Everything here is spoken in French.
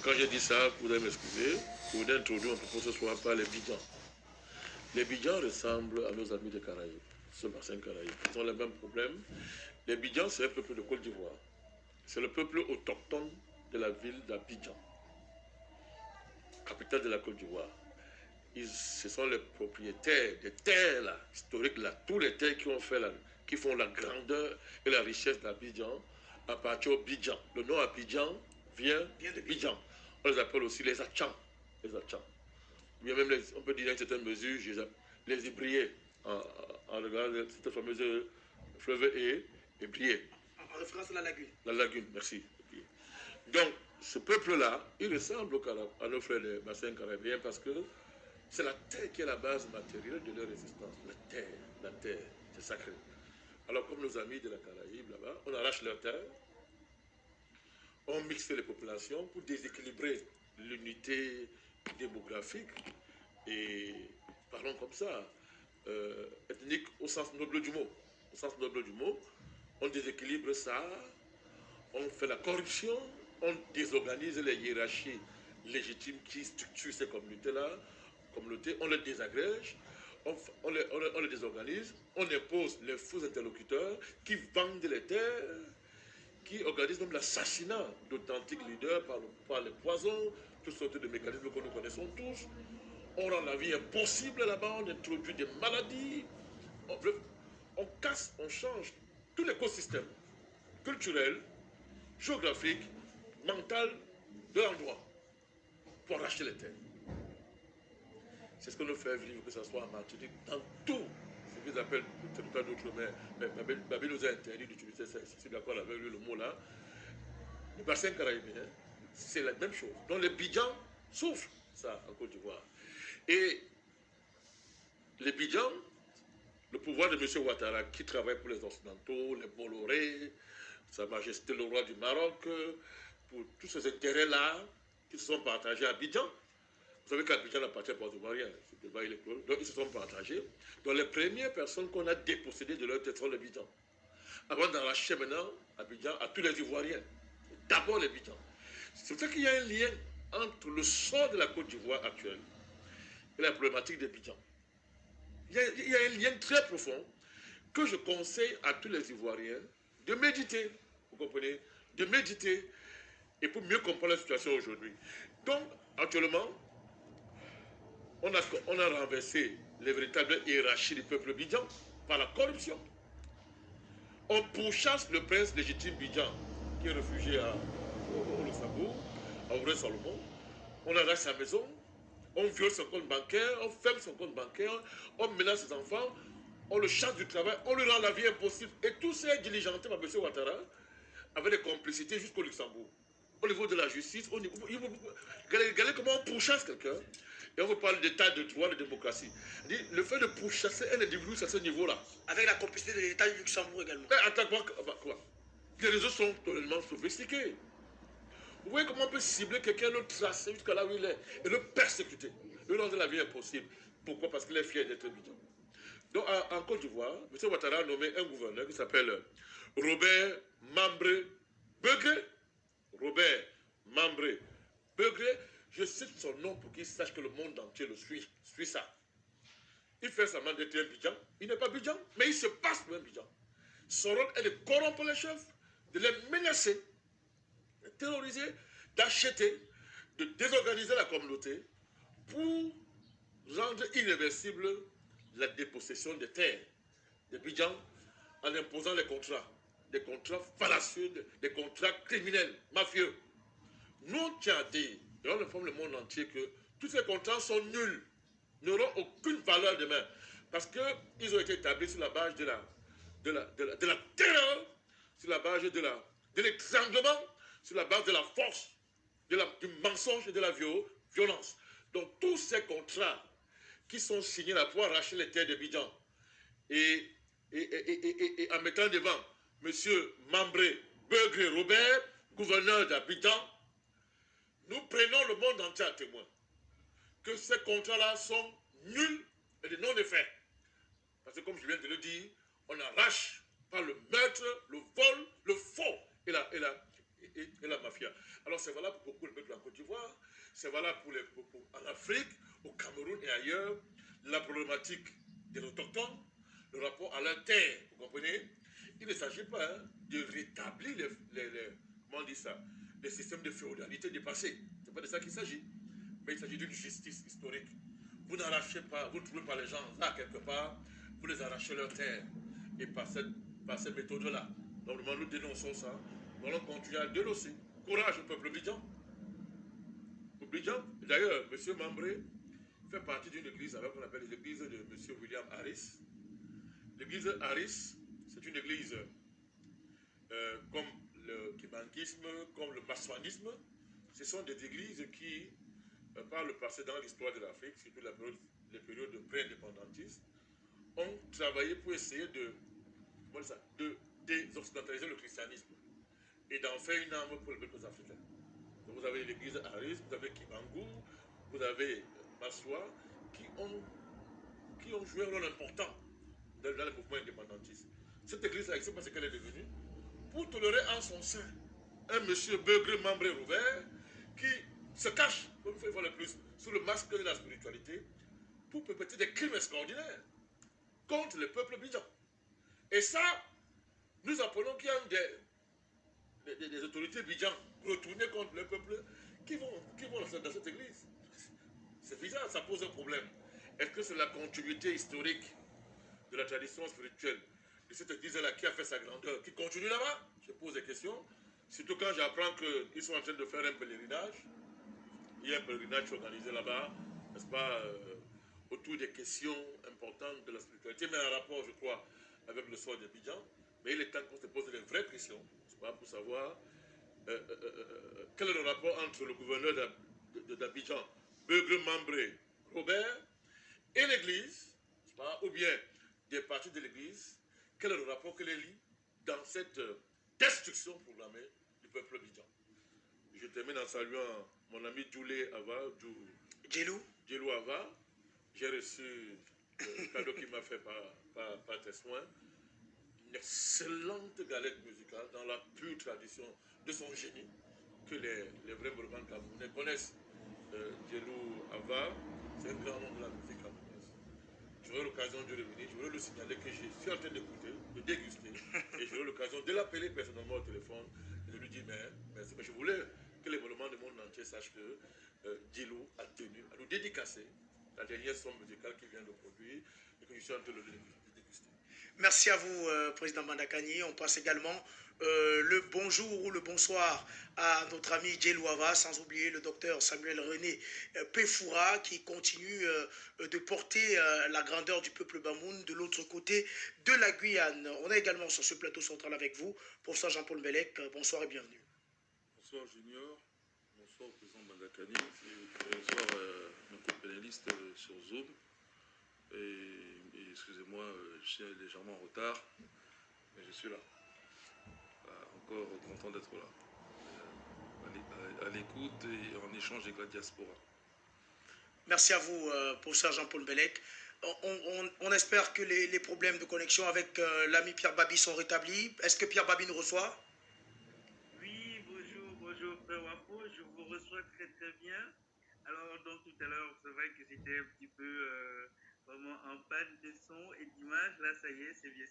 quand je dis ça, vous allez m'excuser, vous allez introduire un propos ce soir par les Bidjans. Les Bidjans ressemblent à nos amis des Caraïbes, ce bassin Caraïbes. Ils ont les mêmes problèmes. Les Bidjans, c'est un peuple de Côte d'Ivoire. C'est le peuple autochtone de la ville d'Abidjan, capitale de la Côte d'Ivoire. Ce sont les propriétaires des terres là, historiques, là, tous les terres qui font la grandeur et la richesse d'Abidjan appartient aux Bidjans. Le nom Abidjan vient de Bidjan. On les appelle aussi les Achans. Les Achans. Bien même on peut dire à une certaine mesure, les Ibriés, en regardant cette fameuse fleuve Ibrié. En référence à la lagune. La lagune, merci. Donc, ce peuple-là, il ressemble à nos frères des bassins caribéens parce que c'est la terre qui est la base matérielle de leur résistance. La terre, c'est sacré. Alors, comme nos amis de la Caraïbe, là-bas, on arrache leur terre, on mixe les populations pour déséquilibrer l'unité démographique et, parlons comme ça, ethnique au sens noble du mot. Au sens noble du mot, on déséquilibre ça, on fait la corruption, on désorganise les hiérarchies légitimes qui structurent ces communautés-là, on les désagrège, on les désorganise, on impose les faux interlocuteurs qui vendent les terres, qui organisent même l'assassinat d'authentiques leaders par les poisons, toutes sortes de mécanismes que nous connaissons tous. On rend la vie impossible là-bas, on introduit des maladies, on casse, on change tout l'écosystème culturel, géographique, mental de l'endroit pour racheter les terres. C'est ce que nous fait vivre, que ce soit en Martinique, dans tout ce qu'ils appellent le territoire d'outre-mer. Mais Babi nous a interdit d'utiliser ça, je suis d'accord avec lui, le mot là. Le bassin caribéen, c'est la même chose. Donc les Bidjans souffrent ça en Côte d'Ivoire. Et les Bidjans, le pouvoir de M. Ouattara, qui travaille pour les Occidentaux, les Bolloré, Sa Majesté le roi du Maroc, pour tous ces intérêts-là qui se sont partagés à Abidjan. Vous savez qu'Abidjan n'appartient pas aux Ivoiriens, ce débat il est clos. Donc ils se sont partagés. Donc les premières personnes qu'on a dépossédées de leur terre sont les Bidjans. Avant d'arracher maintenant Abidjan à tous les Ivoiriens. D'abord les Bidjans. C'est pour ça qu'il y a un lien entre le sort de la Côte d'Ivoire actuelle et la problématique des Bidjans. Il y a un lien très profond que je conseille à tous les Ivoiriens de méditer. Vous comprenez? De méditer et pour mieux comprendre la situation aujourd'hui. Donc, actuellement, on a renversé les véritables hiérarchies du peuple Bidjan par la corruption. On pourchasse le prince légitime Bidjan qui est réfugié au Luxembourg, à Auré-Salomon. On arrache sa maison, on viole son compte bancaire, on ferme son compte bancaire, on menace ses enfants, on le chasse du travail, on lui rend la vie impossible. Et tout ça est diligenté par M. Ouattara avec des complicités jusqu'au Luxembourg. Au niveau de la justice, regardez comment on pourchasse quelqu'un et on vous parle d'état de droit, de démocratie. Le fait de pourchasser un individu à ce niveau-là. Avec la complicité de l'État du Luxembourg également. Mais attends, quoi? Les réseaux sont totalement sophistiqués. Vous voyez comment on peut cibler quelqu'un, le tracer jusqu'à là où il est et le persécuter, lui rendre la vie impossible. Pourquoi? Parce qu'il est fier d'être Bidjan. Donc en Côte d'Ivoire, M. Ouattara a nommé un gouverneur qui s'appelle Robert Mambré Begré. Robert Mambré Begré, je cite son nom pour qu'il sache que le monde entier le suit ça. Il fait semblant d'être un Bidjan. Il n'est pas Bidjan, mais il se passe pour un Bidjan. Son rôle est de corrompre les chefs, de les menacer, de terroriser, d'acheter, de désorganiser la communauté pour rendre irréversible la dépossession des terres des Bidjan en imposant les contrats. Des contrats fallacieux, des contrats criminels, mafieux. Nous, on tient à dire, et on informe le monde entier que tous ces contrats sont nuls, n'auront aucune valeur demain, parce qu'ils ont été établis sur la base de la terreur, sur la base de l'étranglement, sur la base de la force, du mensonge et de la violence. Donc tous ces contrats qui sont signés là pour arracher les terres de Bidjan et en mettant devant M. Mambré Begré Robert, gouverneur d'Abidjan, nous prenons le monde entier à témoin que ces contrats-là sont nuls et de non-effet. Parce que comme je viens de le dire, on arrache par le meurtre, le vol, le faux et et la mafia. Alors c'est valable pour beaucoup de peuples en Côte d'Ivoire, c'est valable en Afrique, au Cameroun et ailleurs, la problématique des autochtones, le rapport à leur terre, vous comprenez? Il ne s'agit pas de rétablir comment on dit ça, les systèmes de féodalité du passé. Ce n'est pas de ça qu'il s'agit. Mais il s'agit d'une justice historique. Vous n'arrachez pas, vous ne trouvez pas les gens là quelque part, vous les arrachez leur terre. Et par cette méthode-là, normalement nous dénonçons ça, nous allons continuer à dénoncer. Courage au peuple Bidjan. D'ailleurs, M. Mambré fait partie d'une église avec qu'on appelle l'église de M. William Harris. L'église Harris, c'est une église comme le kibankisme, comme le maçonnisme. Ce sont des églises qui, par le passé dans l'histoire de l'Afrique, surtout les périodes de pré-indépendantisme, ont travaillé pour essayer de désoccidentaliser le christianisme et d'en faire une arme pour les peuples africains. Donc vous avez l'église Harris, vous avez Kibangu, vous avez Massoua, qui ont joué un rôle important dans le mouvement indépendantiste. Cette église-là, il ne sait pas ce qu'elle est devenue, pour tolérer en son sein un monsieur Beugre Mambré Rouvert qui se cache, comme il faut le plus, sous le masque de la spiritualité pour perpétrer des crimes extraordinaires contre le peuple bidjan. Et ça, nous appelons qu'il y a des autorités bidjan retournées contre le peuple qui vont dans cette église. C'est bizarre, ça pose un problème. Est-ce que c'est la continuité historique de la tradition spirituelle de cette église-là qui a fait sa grandeur, qui continue là-bas? Je pose des questions. Surtout quand j'apprends qu'ils sont en train de faire un pèlerinage. Il y a un pèlerinage organisé là-bas, n'est-ce pas, autour des questions importantes de la spiritualité, mais en rapport, je crois, avec le sort d'Abidjan. Mais il est temps qu'on se pose les vraies questions, n'est-ce pas, pour savoir quel est le rapport entre le gouverneur d'Abidjan, Beugre Mambré Robert, et l'Église, n'est-ce pas, ou bien des parties de l'Église, quel est le rapport que les lie dans cette destruction programmée du peuple Abidjan. Je termine en saluant mon ami Djoulé Ava, Djelou Ava. J'ai reçu le cadeau qu'il m'a fait par tes soins. Une excellente galette musicale dans la pure tradition de son génie que les vrais Morgan camerounais connaissent. Djelou Ava, c'est un grand nom de la musique camerounaise. J'aurai l'occasion de revenir, je voudrais le signaler que je suis en train d'écouter, de déguster, et j'aurai l'occasion de l'appeler personnellement au téléphone et de lui dire merci. Mais je voulais que les monuments du monde entier sachent que Djelou a tenu à nous dédicacer la dernière somme musicale qu'il vient de produire et que je suis en train de le déguster. Merci à vous, Président Mandakani. On passe également le bonjour ou le bonsoir à notre ami Djelou Ava, sans oublier le docteur Samuel René Pefoura, qui continue de porter la grandeur du peuple Bamoun de l'autre côté de la Guyane. On est également sur ce plateau central avec vous, professeur Jean-Paul Mbelek. Bonsoir et bienvenue. Bonsoir Junior, bonsoir au président Mandakani, et bonsoir à nos co-panélistes sur Zoom. Et excusez-moi, je suis légèrement en retard, mais je suis là. Encore content d'être là. À l'écoute et en échange avec la diaspora. Merci à vous, professeur Jean-Paul Mbelek. On espère que les problèmes de connexion avec l'ami Pierre Babi sont rétablis. Est-ce que Pierre Babi nous reçoit? Oui, bonjour Frère Wafo, je vous reçois très très bien. Alors donc tout à l'heure, c'est vrai que j'étais un petit peu vraiment en panne de son et d'image. Là, ça y est, c'est bien,